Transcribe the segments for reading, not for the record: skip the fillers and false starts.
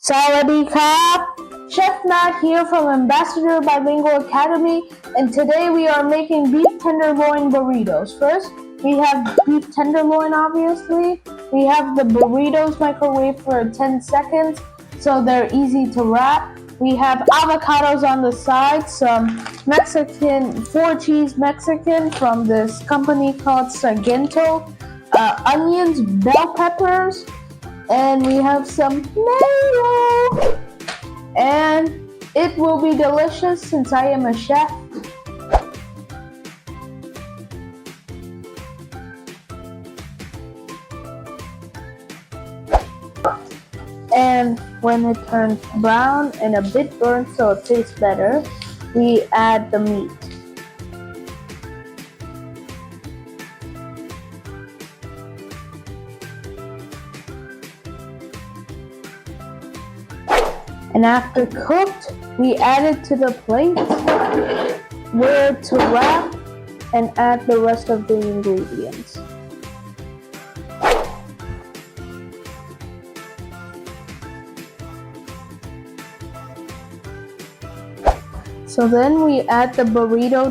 Sawadee Krap! Chef Matt here from Ambassador Bilingual Academy, and today we are making beef tenderloin burritos. First, we have beef tenderloin, obviously. We have the burritos microwave for 10 seconds, so they're easy to wrap. We have avocados on the side, some Mexican, 4-cheese Mexican from this company called Sargento, onions, bell peppers, and we have some mayo. And it will be delicious since I am a chef. And when it turns brown and a bit burnt so it tastes better, we add the meat. And after cooked, we add it to the plate where to wrap and add the rest of the ingredients. So then we add the burrito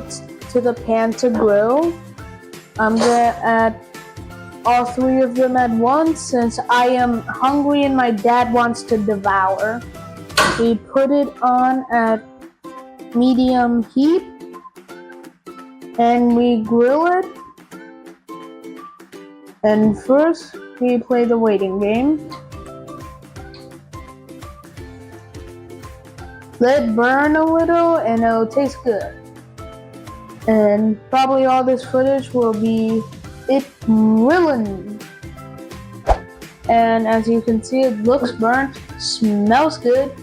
to the pan to grill. I'm gonna add all 3 of them at once since I am hungry and my dad wants to devour. We put it on at medium heat and we grill it. And first we play the waiting game. Let it burn a little and it'll taste good. And probably all this footage will be it grilling. And as you can see, it looks burnt, smells good.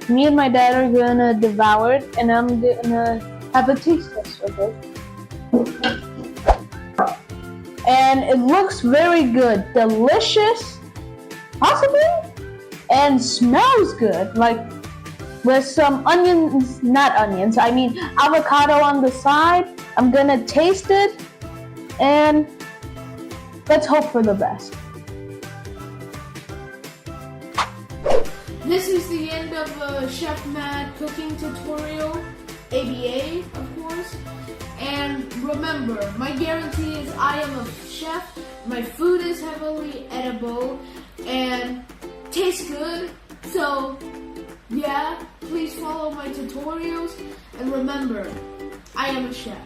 Me and my dad are gonna devour it, and I'm gonna have a taste test of it. And it looks very good, delicious, possibly, and smells good. Like with some onions, not onions, I mean avocado on the side. I'm gonna taste it, and let's hope for the best. This is the end of Chef Matt cooking tutorial, ABA of course. And remember, my guarantee is I am a chef, my food is heavily edible and tastes good. So yeah, please follow my tutorials and remember, I am a chef.